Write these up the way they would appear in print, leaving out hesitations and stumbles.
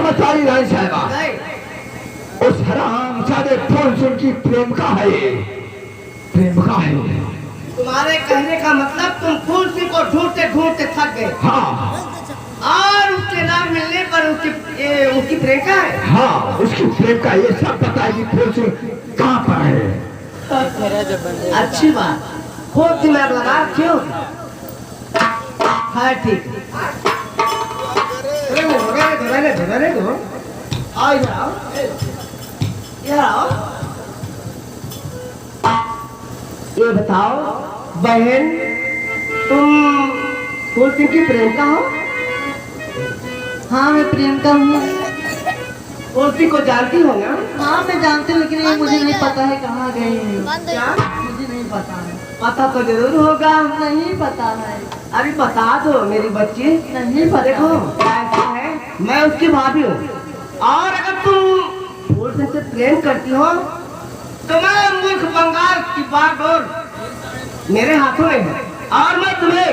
समझदारी रानी साहबा, उस हरामजादे फूल की प्रेम का है, प्रेम का है। तुम्हारे कहने का मतलब तुम फूल सिंह को ढूंढते ढूंढते थक गए। हाँ। और उसके नाम मिलने पर उसकी प्रेम का है। हाँ, उसकी प्रेम का ये सब बताएगी फूल सिंह कहाँ पर है। अच्छी बात, खूब दिमाग लगा क्यों? हाँ ठीक। आओ इधर आओ, इधर आओ। ये बताओ बहन, तुम फूल सिंह की प्रेम का हो? हाँ मैं प्रियंका हूँ। फूल सिंह को जानती हो ना? हाँ मैं जानती हूँ, लेकिन ये मुझे नहीं पता है कहाँ गए हैं। क्या? मुझे नहीं पता है। पता तो जरूर होगा। नहीं पता है। अरे बता दो मेरी बच्ची। नहीं पता। देखो ऐसा है, मैं उसकी भाभी हूँ, और अगर तुम फूल सिंह से प्रेम करती हो तो मैं मुल्क बंगाल की बागडोर मेरे हाथों में है, और मैं तुम्हें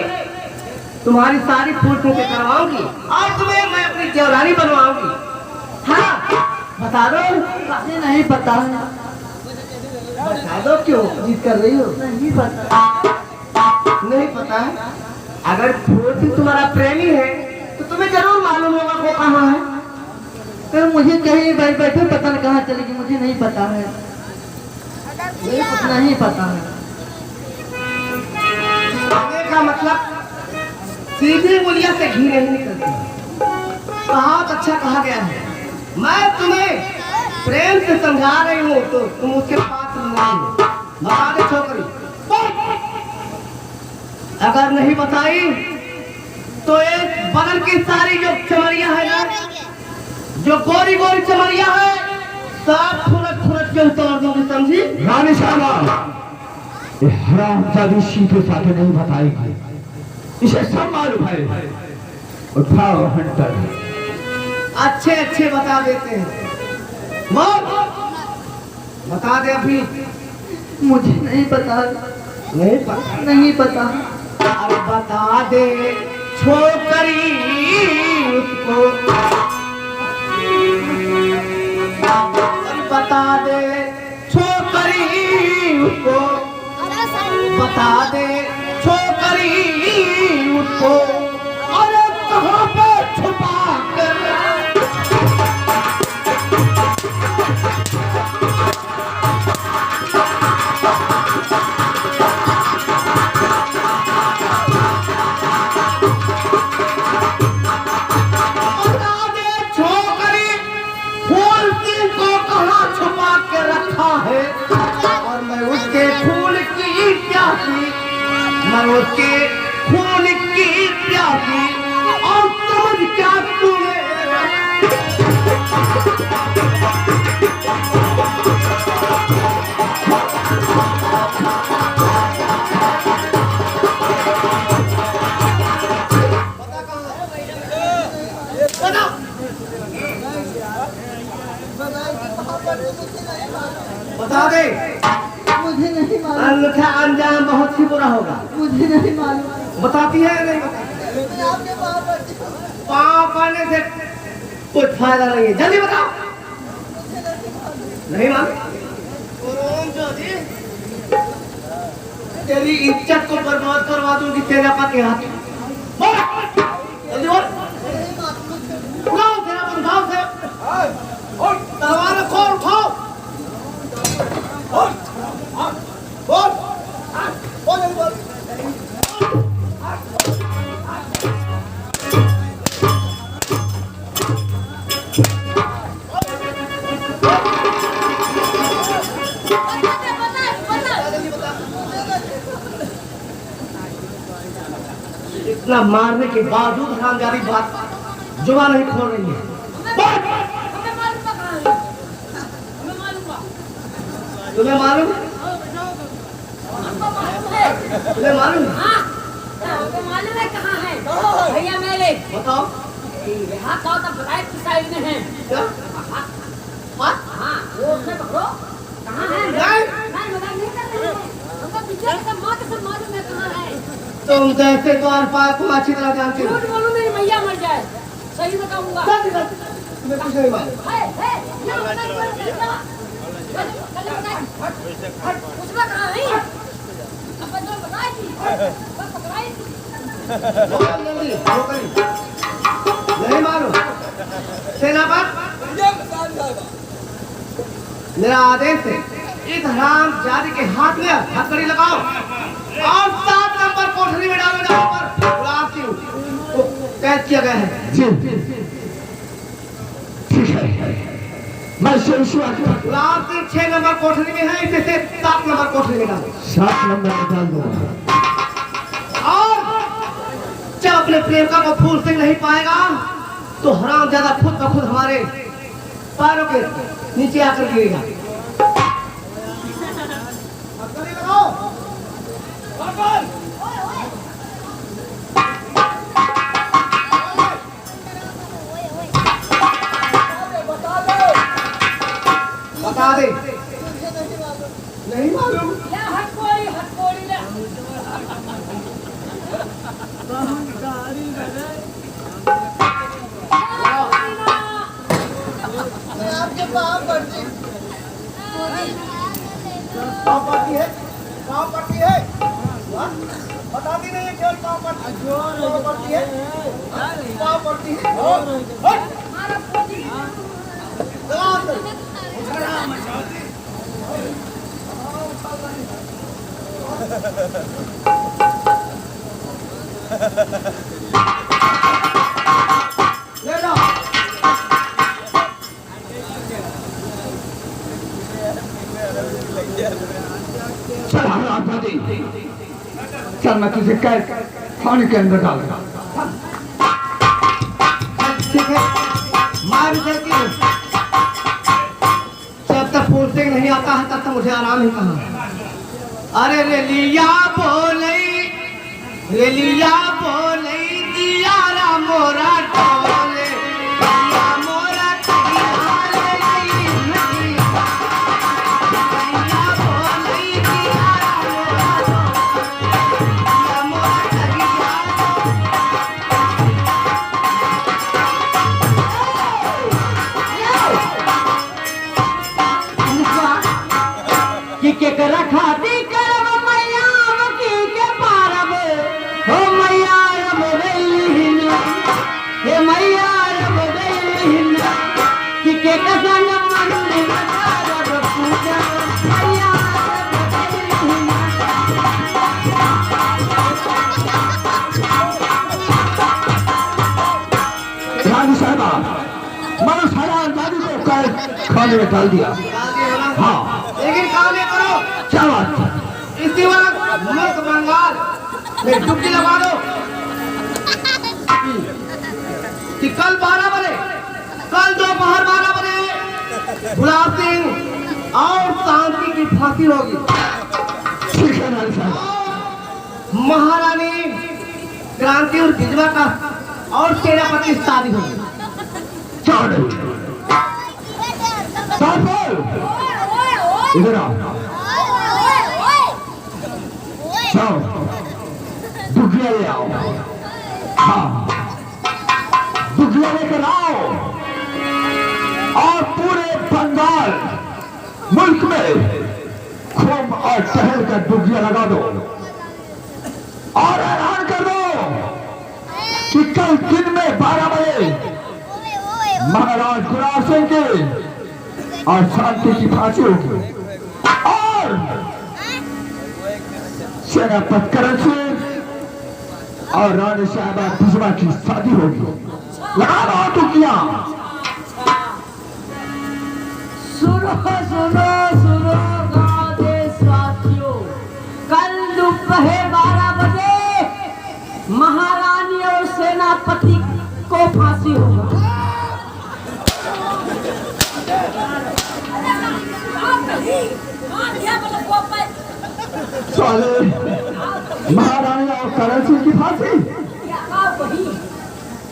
तुम्हारी सारी फूल सिंह से करवाऊंगी, और तुम्हें मैं अपनी देवरानी बनवाऊंगी। हाँ बता दो। मुझे नहीं पता है। बता दो, क्यों जिद कर रही हो? नहीं पता। नहीं पता है? अगर फूल सिंह तुम्हारा प्रेमी है तो तुम्हें जरूर मालूम होगा वो कहाँ है। तो मुझे कहीं बैठे पता नहीं कहाँ चलेगी, मुझे नहीं पता है। नहीं पता है। कहने का मतलब सीधी उंगलियों से घी नहीं निकलती। बहुत अच्छा कहा गया है। मैं तुम्हें प्रेम से समझा रही हूँ तो तुम उसके पात्र नहीं हो। बता दे छोकरी। अगर नहीं बताई तो एक बगल की सारी जो चमड़िया है ना, जो गोरी गोरी चमड़िया है, सब फुरक फुरक के उतार दूंगी, समझी? रानी साहबा, ये हरामजादी सीधे साधे नहीं बताएगी, इसे सब मालूम है। उठाओ हंटर। अच्छे अच्छे बता देते हैं। बता दे अभी। मुझे नहीं पता। नहीं पता? नहीं पता। अब बता दे छोकरी उसको, बता दे छोकरी उसको, बता दे छोकरी उसको, अरे कहाँ पे छुपा कर। और मैं उसके फूल की प्यासी, मैं उसके फूल की प्यासी, और समझ क्या तूने। बता दे। मुझे नहीं मालूम। अन्यथा अंजाम बहुत ही बुरा होगा। मुझे नहीं मालूम। बताती है नहीं बताती? पाँव पड़ने से कुछ फायदा नहीं है, जल्दी बताओ। नहीं मालूम? तेरी इज्जत को बर्बाद करवा दूंगी तेरे पा के हाथ। जल्दी बोल। उठाओ तेरा उठाओ से, तलवार रखो, उठाओ। बोल बोल बोल जल्दी बोल। इतना मारने के बावजूद हरामजादी बात जुबान नहीं खोल रही है। तुम्हें मालूम? तुम्हें मालूम? मालूम है कहाँ है भैया मेरे? बताओ। यहाँ तो ब्लैक की साइड में है। क्या? हाँ वो उसमें पकड़ो। कहाँ है? नहीं मजाक नहीं कर रहे हैं। हमको पीछे से माँ कसम मालूम है कहाँ है। तुम जैसे द्वारपाल को अच्छी तरह जानती हो। झूठ बोलूं मेरी मैया मर जाए, सही बताऊंगा। तुम्हें कुछ नहीं मालूम। है, ये बताइए, उसमें कहाँ है? अब बंदर बताए थी, बस पकड़ाई थी। जल्दी, नहीं मालूम। सेनापति, मेरा आदेश है, इस हरामजादी के हाथ में हथकड़ी लगाओ और 7 नंबर कोठरी में डालो, जहाँ पर गुलाब सिंह को कैद किया गया है। जी ठीक है, मैं गुलाब सिंह 6 नंबर कोठरी में है, इसे 7 नंबर कोठरी में डालो। 7 नंबर में डाल दूंगा। और जब अपने प्रेमिका को फूल सिंह नहीं पाएगा तो हरामजादा खुद ब खुद हमारे पैरों के नीचे आकर गिरेगा। हथकड़ी लगाओ। बता दे। नहीं मालूम। या हटकोड़ी ले। मैं आपके पाँव पड़ती पाँव पड़ती है, पाँव पड़ती है। बताती नहीं है केवल पाँव पड़ती है, पाँव पड़ती है। हमारा पोती। ले लो। चल हरामजादी, चल मैं तुझे कैद खाने के अंदर डाल दूंगा। ठीक है, मार देती हूँ। जब तक फूल सिंह नहीं आता है तब तक मुझे आराम ही कहाँ। अरे रेलिया बोले दियारा मोरा टोले, दिया मोरा दियारे रेलिया बोले दियारा मोरा टोले, दिया मोरा कि केकरा खाती करब मैया की के पारब हो मैया रब रहीन हे मैया रब रहीन कि के संग मंदिर करब पूजा मैया रब रहीन। रानी साहबा, मैंने हरामजादी को कैद खाने में डाल दिया। हाँ, लेकिन काम ये करो, क्या बात है? इसी वक्त मुल्क बंगाल में डुबकी लगा दो कि कल 12 बजे, कल दोपहर 12 बजे गुलाब सिंह और शांति की फांसी होगी। ठीक है रानी साहबा। महारानी क्रांति और गिजवा का और सेनापति शादी होगी। चल साफल, इधर आओ। जाओ, दुखिया ले आओ। हाँ, दुखिया लेकर आओ और पूरे बंगाल मुल्क में खूब और टहल कर दुखिया लगा दो और ऐलान कर दो कि कल दिन में 12 बजे महाराज गुलाब सिंह की और शांति की फांसी होगी और सेनापति करण सिंह और रानी साहबा बिजवा की शादी होगी। लगा दो दुखिया। सुनो सुनो सुनो गाँव देशवासियों, कल दोपहर 12 बजे महारानी और सेनापति को फांसी होगा। साले महारानी और करण सिंह की फांसी,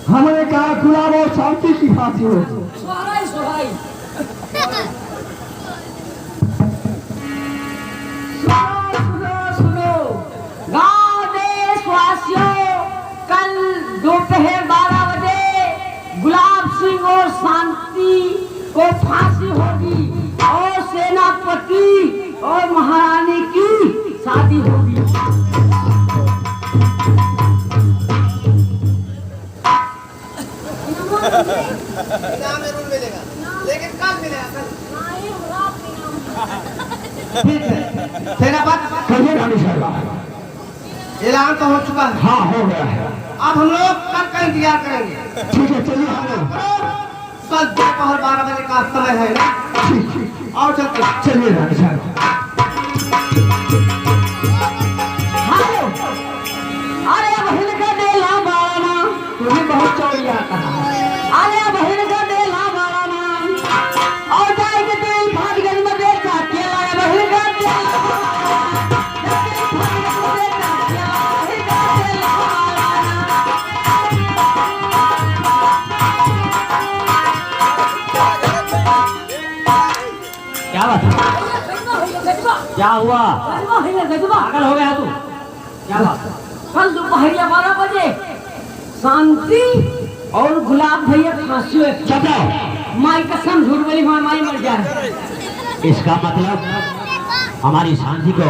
हमने कहा गुलाब और शांति की फांसी होगी। सुनो गाँव देशवासियों, कल दोपहर 12 बजे गुलाब सिंह और शांति को फांसी होगी और सेनापति और महारानी की शादी होगी। इनाम जरूर मिलेगा, लेकिन कल मिलेगा कल। ठीक है सेनापति, कहिए रानी साहबा। ऐलान तो हो चुका है। हाँ हो गया है। अब हम लोग कल का इंतजार करेंगे। ठीक है चलिए हम लोग। कल दोपहर 12 बजे का समय है ना। ठीक और चलते हैं। चलिए रानी साहबा। हेलो, अरे बहन का देला बाराना, तुम्हें बहुत चौड़िया कहा। अरे बहन का देला बाराना, और जाए के तेल भाग गई में देखा केला है बहन का देला बाराना, तेल भाग गई में देखा केला बहन का देला बाराना। क्या बात है? क्या हुआ? पागल हो गया तू? क्या बात है? कल दोपहर 12 बजे शांति और गुलाब भैया फांसी हुए। चुप रहो। माई कसम झूठ बोली, माई मर जाए। इसका मतलब हमारी शांति को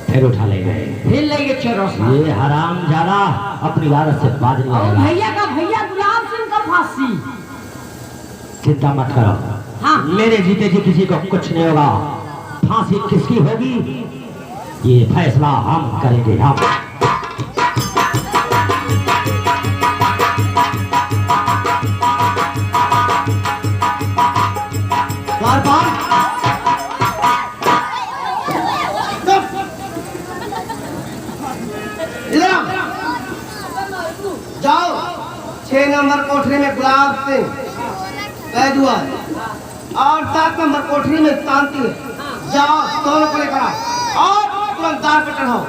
फिर उठा ले गए। फिर लेंगे चौरोसा। ये हराम जादा अपनी लालच से बाज नहीं और आएगा। भैया का भैया गुलाब सिंह का फांसी। चिंता मत करो। हाँ। मेरे जीते जी किसी को कुछ नहीं होगा। फांसी किसकी होगी ये फैसला हम करेंगे। हम इधर आओ। जाओ 6 नंबर कोठरी में गुलाब सिंह कैद हुआ है और 7 नंबर कोठरी में शांति है। जाओ दोनों को लेकर आओ और तुरंत दार पे चढ़ाओ।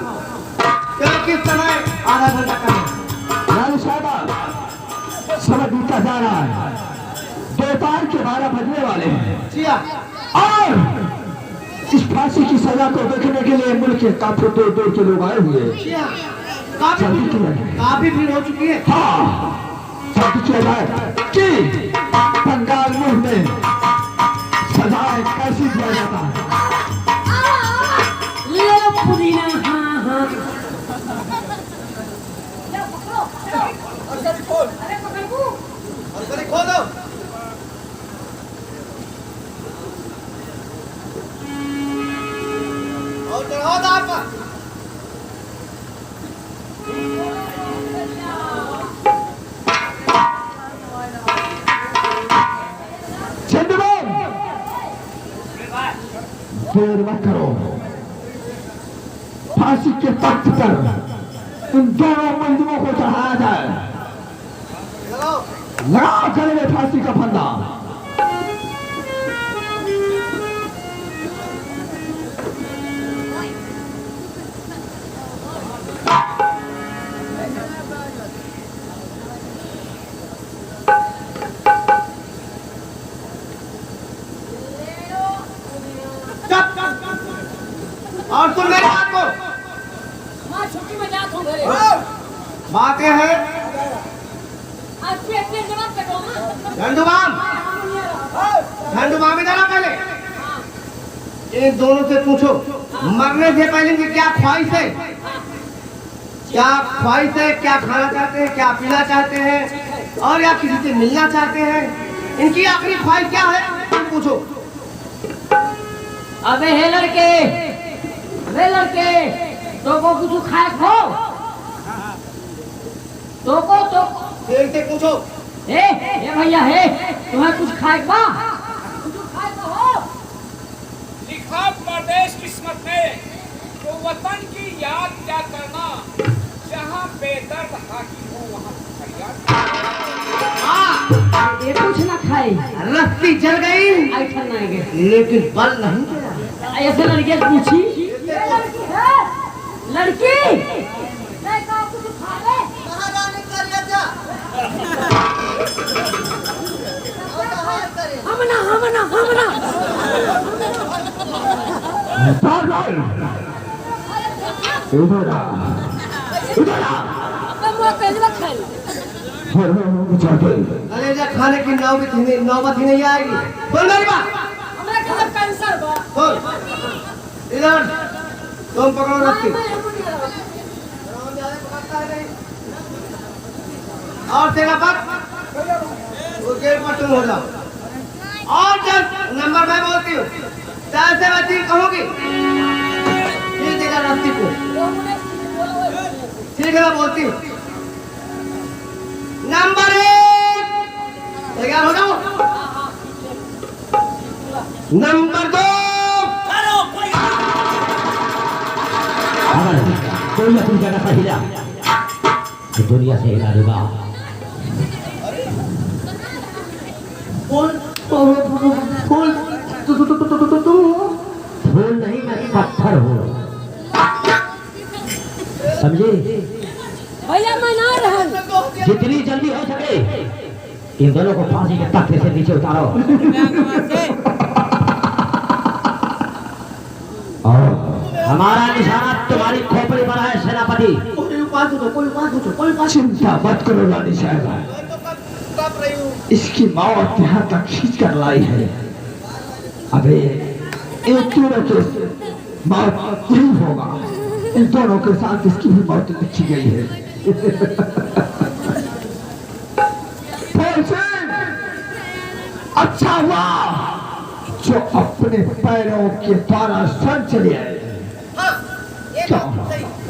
किस समय आधा घंटा करना। रानी साहबा समय बीता जा रहा है। दोपहर के 12 बजने वाले हैं जिया और इस फांसी की सजा को देखने के लिए मुल्क के काफी दूर दूर के लोग आए हुए हैं। जिया जल्दी किया जाए। काफी भीड़ हो चुकी है। हाँ जल्दी किया जाए कि बंगाल मुल्क में सजाएं कैसी दिया जाता है। ले लो पुदीना। हाँ हाँ अरे पकड़ को। और खोल दो। और चढ़ाओ दार पर। देर मत करो। फांसी के तख्त पर इन दोनों मंदिरों को चढ़ाया जाए। लगाओ गले में फांसी का फंदा। और सुन मेरी बात को। माँ छुट्टी में जात हूँ घरे। बातें हैं अच्छे अच्छे जवाब कटो ना। झंडूबाम इधर आ पहले। इन दोनों से पूछो मरने से पहले इनकी क्या ख्वाहिश है। क्या ख्वाहिश है, क्या खाना चाहते हैं, क्या पीना चाहते हैं और या किसी से मिलना चाहते हैं। इनकी आखिरी ख्वाहिश क्या है तुम पूछो। अबे हे लड़के तो को कुछ खाए खो तो को देर से पूछो। ए भैया हे तुम्हें कुछ खाए बा कुछ खाए को हो। लिखा परदेश किस्मत में तो वतन की याद क्या करना, जहाँ बेदर्द हाकी हो वहाँ फरियाद। ये कुछ ना खाए। रस्सी जल गई ऐसा नहीं गए लेकिन बल नहीं गया। ऐसे लड़के से पूछी ये लड़की है लड़की नहीं का कुछ खा ले। कहाँ जाने का लिया जा। हमना इधर आ। अब मैं पहली बार खाई अरे जा खाने की नौबत ही नहीं आएगी। बोल मेरी बात। हमरा के कैंसर बा। बोल इधर तुम पकड़ो रस्सी और तेरा पक वो गेट पर तुम हो जाओ और जब नंबर मैं बोलती हूँ 4 से मैं 3 कहूँगी फिर देगा रस्सी को ठीक है मैं बोलती हूँ नंबर 1 तैयार हो जाओ नंबर 2 कोई अपनी जगह पर हिला दुनिया से हिला देगा। फूल फूल फूल नहीं मैं पत्थर हूँ समझे। भैया मैं ना रहन जितनी जल्दी हो सके इन दोनों को फांसी के तख्ते से नीचे उतारो। और हमारा निशाना तुम्हारी खोपड़ी पर है सेनापति। चिंता मत करो रानी साहबा, इसकी मौत यहाँ तक खींच कर लाई है। अबे इन दोनों के मौत नहीं होगा, इन दोनों के साथ इसकी भी मौत लिखी गई है। अच्छा हुआ जो अपने पैरों के द्वारा सर चले आए।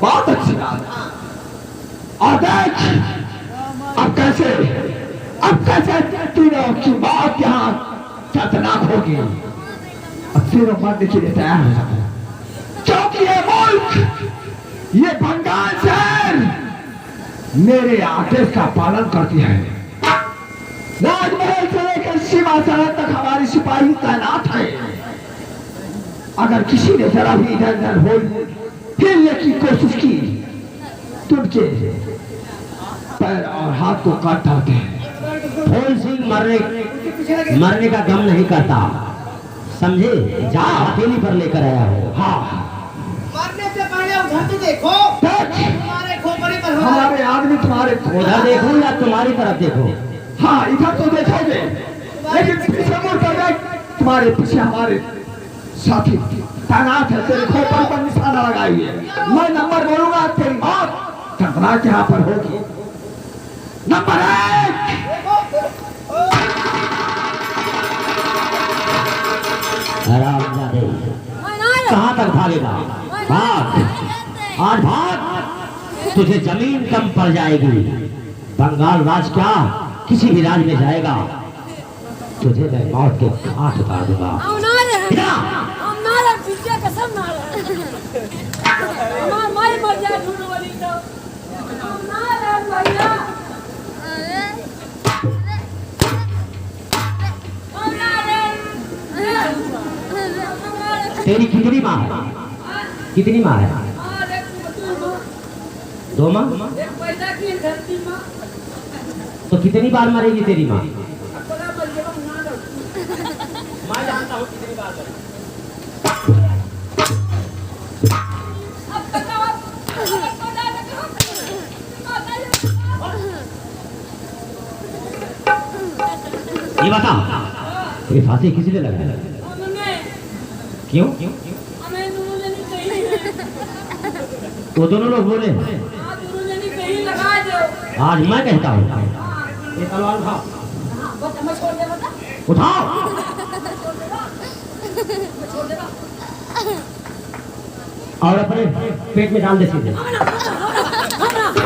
बहुत अच्छी बात है। और देख अब कैसे तीनों की मौत यहाँ खतरनाक होगी। अब तीनों मरने के लिए तैयार हो जाओ, क्योंकि ये मुल्क, ये बंगाल शहर मेरे आदेश का पालन करती है। राजमहल से लेकर सीमा सरहद तक हमारी सिपाही तैनात है। अगर किसी ने जरा भी इधर उधर हो हिलने की कोशिश की तो उनके पैर और हाथ को काट डालते हैं। फूल सिंह मरने का गम नहीं करता समझे। जा हथेली पर लेकर आया हो। हाँ मरने से पहले उधर तो देखो, तुम्हारे खोपड़ी पर हमारे आदमी तुम्हारे उधर देखो या तुम्हारी तरफ देखो। हाँ इधर तो देखोगे, लेकिन पीछे मुड़ कर देख, तुम्हारे पीछे हमारे साथी तैनात है, तेरे खोपड़ी पर निशाना लगाई है। मैं नंबर बोलूंगा, तेरी मौत खतरनाक यहाँ पर होगी। नंबर 1 हरामजादे कहाँ तक भागेगा? भाग आज भाग, तुझे जमीन कम पड़ जाएगी। बंगाल राज क्या किसी भी राज में जाएगा, तुझे मैं मौत के घाट उतार दूंगा। कसम ना हमार माई मर जाए झूठ वाली तो हम ना रहन भैया। तेरी कितनी माँ है? कितनी माँ है? 2 माँ। एक पैदा की धरती माँ तो कितनी बार मरेगी तेरी माँ? मैं जानता हूँ कितनी बार मरेगी। ये बता, ये फांसी किसी ने लगाया? क्यों? वो दोनों लोग बोले आज मैं कहता हूँ ये तलवार उठाओ, उठाओ। और अपने पेट में डाल दे सीधे।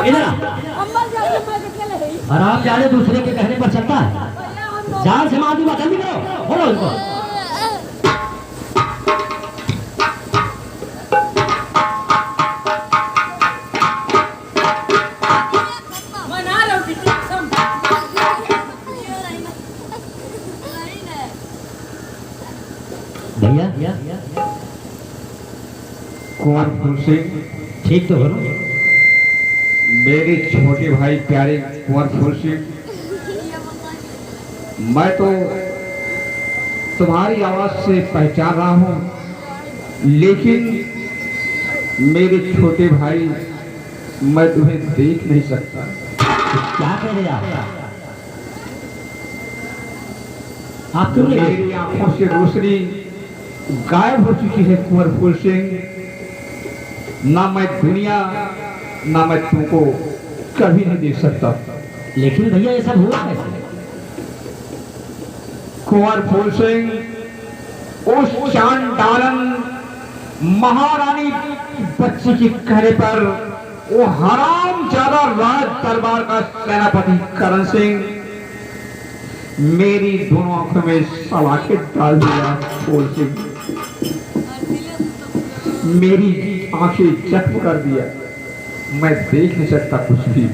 इधर आराम जाने दूसरे के कहने पर चलता है। जान से मार दूंगा, जल्दी करो, बोलो इनको। भैया कुंवर फूल सिंह, ठीक तो बोलो। मेरे छोटे भाई प्यारे कुंवर फूल सिंह, मैं तो तुम्हारी आवाज से पहचान रहा हूँ, लेकिन मेरे छोटे भाई मैं तुम्हें देख नहीं सकता। क्या कह रहे आप? आप क्यों नहीं? मेरी आंखों से रोशनी गायब हो चुकी है कुंवर फूल सिंह। ना मैं दुनिया ना मैं तुमको कभी नहीं देख सकता। लेकिन भैया ये सब हुआ कैसे? कुंवर फूल सिंह उस चांडालन महारानी की बच्ची के कहने पर वो हराम ज्यादा राज दरबार का सेनापति करण सिंह मेरी दोनों आंखों में सलाखे डाल दिया। फूल सिंह मेरी आंखें जख्म कर दिया। मैं देख नहीं सकता कुछ भी।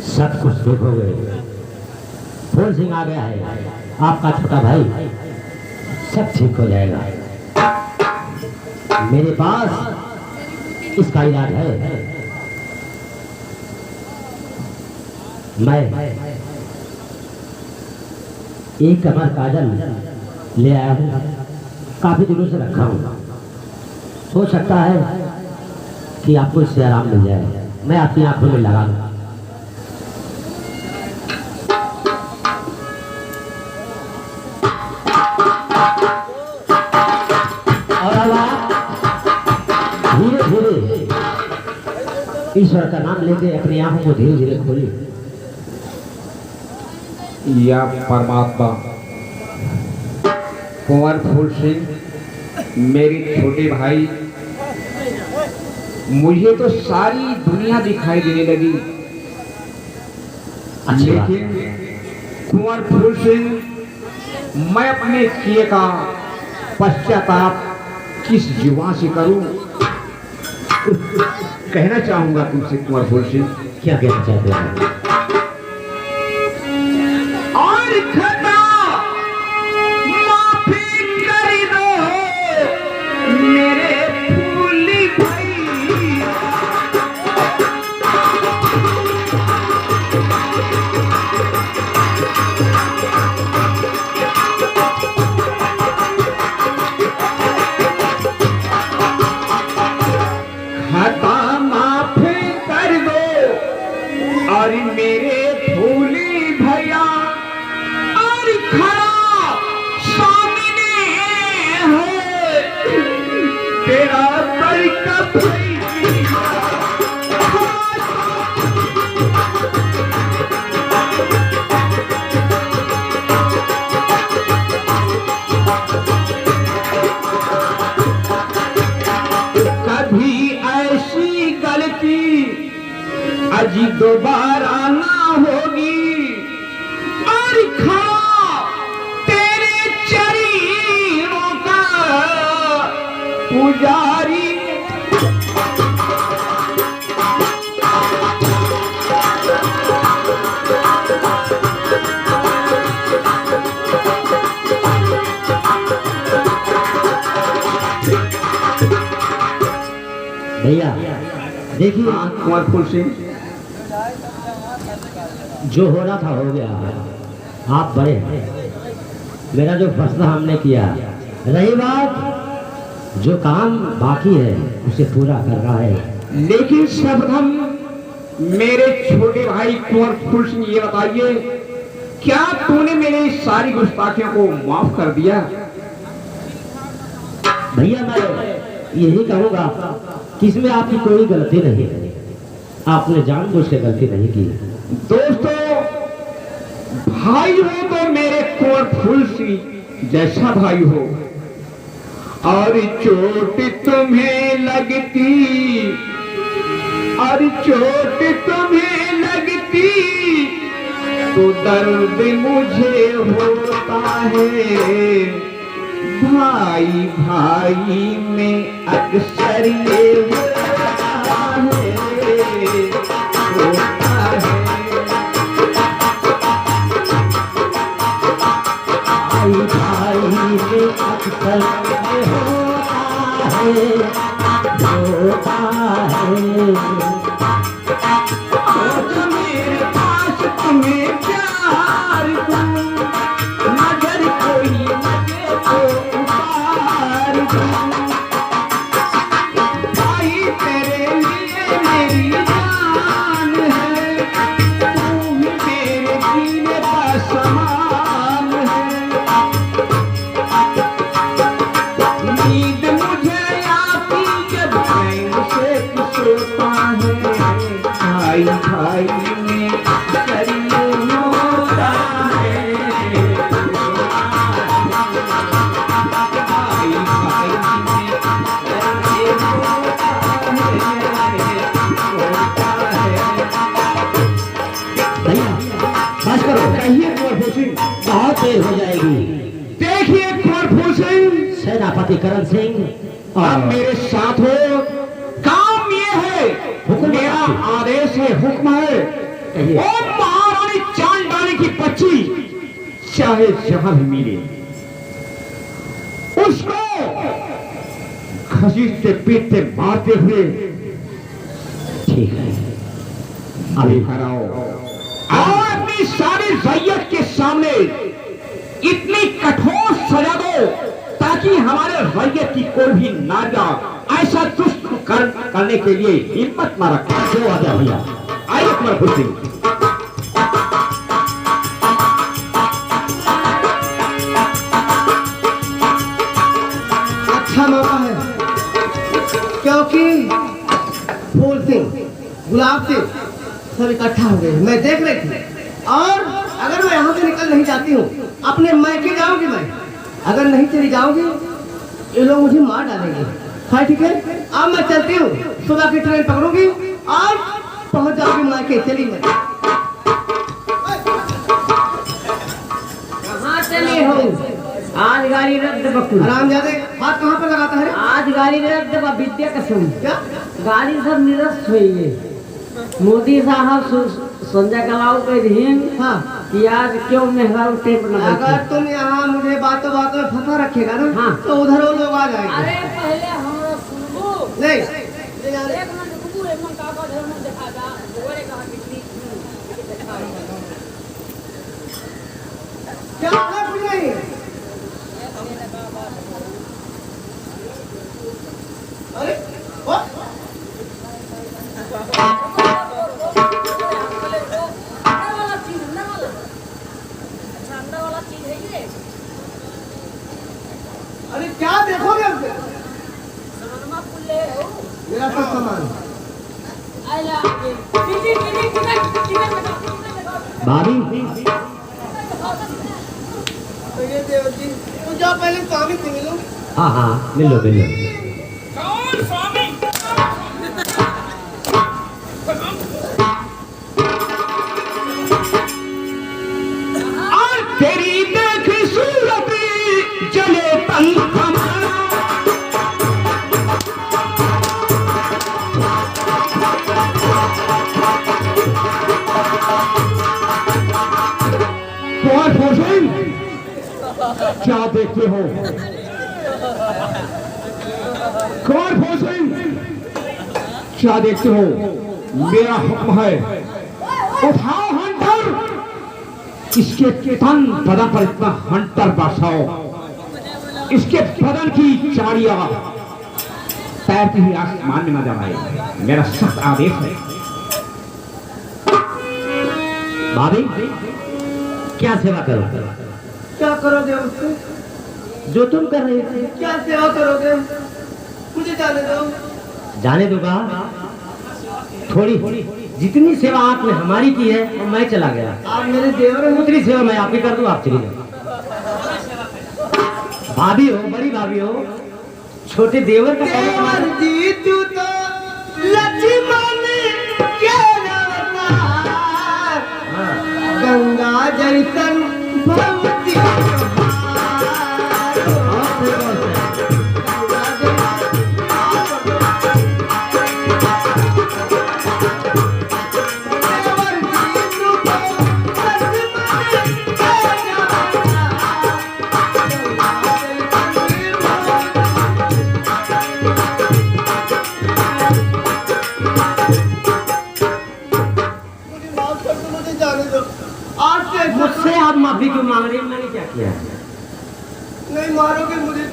सब कुछ देखोगे। फूल सिंह आ गया है, आपका छोटा भाई। सब ठीक हो जाएगा। मेरे पास इसका इलाज है। मैं एक कमर काजल ले आया हूँ, काफी दिनों से रखा हूँ। हो सकता है कि आपको इससे आराम मिल जाए। मैं आपकी आंखों में लगा दूँ। और अब आप धीरे धीरे ईश्वर का नाम लेके अपनी आंखों को धीरे धीरे खोलिए। या परमात्मा कुंवर फूल सिंह मेरे छोटे भाई, मुझे तो सारी दुनिया दिखाई देने लगी। अच्छी बात। लेकिन कुंवर फूल सिंह मैं अपने किए का पश्चाताप किस जुबान से करूं? कहना चाहूंगा तुमसे कुंवर फूल सिंह। क्या कहना चाहते हैं? और खता माफी कर दो मेरे फूली भाई। खता माफी कर दो और मेरे फूली भैया। और खड़ा सामने है तेरा बड़का भैया। कभी ऐसी गलती अजी दोबारा ना होगी। और खड़ा तेरे चरणों का पुजारी। भैया देखिए, कुंवर फूल सिंह जो हो रहा था हो गया। आप बड़े हैं। मेरा जो फैसला हमने किया, रही बात जो काम बाकी है उसे पूरा करना है। लेकिन सर्वप्रथम मेरे छोटे भाई कुंवर फूल सिंह ये बताइए, क्या तूने मेरे सारी गुस्ताखियों को माफ कर दिया? भैया मैं यही कहूँगा कि इसमें आपकी कोई गलती नहीं है। आपने जानबूझ के गलती नहीं की। दोस्तों, भाई हो तो मेरे कुंवर फूल सिंह जैसा भाई हो। और चोट तुम्हें लगती, और चोट तुम्हें लगती तो दर्द मुझे होता है। भाई भाई में अक्सर ये होता है, होता है। भाई भाई में अक्सर ये होता है, होता है। सोच मेरे पास तुम्हें प्यार दूं, मगर कोई मुझे तो उतार दूं। भाई तेरे लिए मेरी जान है, तू जाएगी। देखिए कुंवर फूल सिंह, सेनापति करण सिंह आप मेरे साथ हो। काम ये है, मेरा आदेश है, हुक्म है, ओ महारानी चांद डाली की बच्ची चाहे जहां भी मिले उसको खसीस से पीट से मारते हुए ठीक है, अभी हराओ और अपनी सारी रैयत के सामने इतनी कठोर सजा दो ताकि हमारे रैयत की कोई भी नागा ऐसा दुष्ट करने के लिए हिम्मत न रखे। जो आ गया भैया। आइए कुंवर फूल सिंह। अच्छा मौका है क्योंकि फूल सिंह गुलाब सिंह सब इकट्ठा हो गए, मैं देख रही थी। और अगर मैं यहाँ से निकल नहीं जाती हूँ अपने मैके जाऊंगी मैं, अगर नहीं चली जाऊंगी ये लोग मुझे मार डालेंगे। हाँ ठीक है, अब मैं चलती हूँ, सुबह की ट्रेन पकड़ूंगी और पहुंच जाऊंगी मैके। चली मैं कहाँ चली हो? आज गाड़ी रद्द बकुल। आराम जाते हाथ कहाँ पर लगाता है? आज गाड़ी रद्द बा विद्या कसम। क्या गाड़ी सब निरस्त हुई है। मोदी साहब संजय कलाऊ के दिन हाँ, कि आज क्यों मेहरारू टेप न अगर तुम यहाँ मुझे बातों बातों में फंसा रखेगा ना हाँ। तो उधर वो लोग आ जाएंगे। अरे पहले हमरा सुनबो नहीं एक मन रुकू एक मन काका धर्म देखा जा गोरे कहा कितनी क्या है कुछ नहीं। अरे वो अंदर वाला चीज अंदर वाला अच्छा अंदर वाला चीज है ये अरे क्या देखोगे हमसे? समनमा पुल्ले हो मेरा सब सामान आइला टिकट भाभी तो ये देवती तो जाओ पहले स्वामी से मिलो। हाँ हाँ मिलो मिलो। कौन स्वामी? और तेरी देख सूरत जले तन कुंवर फूल सिंह, क्या देखते हो? कुंवर फूल सिंह, क्या देखते हो? मेरा हुक्म है, उठाओ हंटर, इसके तन बदन पर इतना हंटर बरसाओ, इसके बदन की चाड़ियां तैरती हुई आसमान में न जमाए। मेरा सख्त आदेश है। भाभी क्या सेवा करो? क्या करोगे उससे? जो तुम कर रही थी। क्या सेवा करोगे? मुझे जाने दो। जाने दूंगा। थोड़ी जितनी सेवा आपने हमारी की है वो मैं चला गया, आप मेरे देवर हैं। उतनी सेवा मैं आपकी कर दूं, आप चली जाओ। भाभी हो, बड़ी भाभी हो, छोटे देवर का कहना देवर तुम्हारा- जी तू तो लक्ष्मण के अवतार, गंगा जैसन भक्ति मुझसे आप माफी क्यों मांग रही हैं? मैंने क्या किया? नहीं मारोगे मुझे?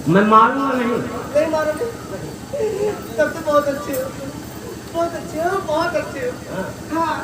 मैं मारूंगा नहीं। नहीं मारोगे? तब तो बहुत अच्छे हो, बहुत अच्छे हो, बहुत अच्छे हो। हाँ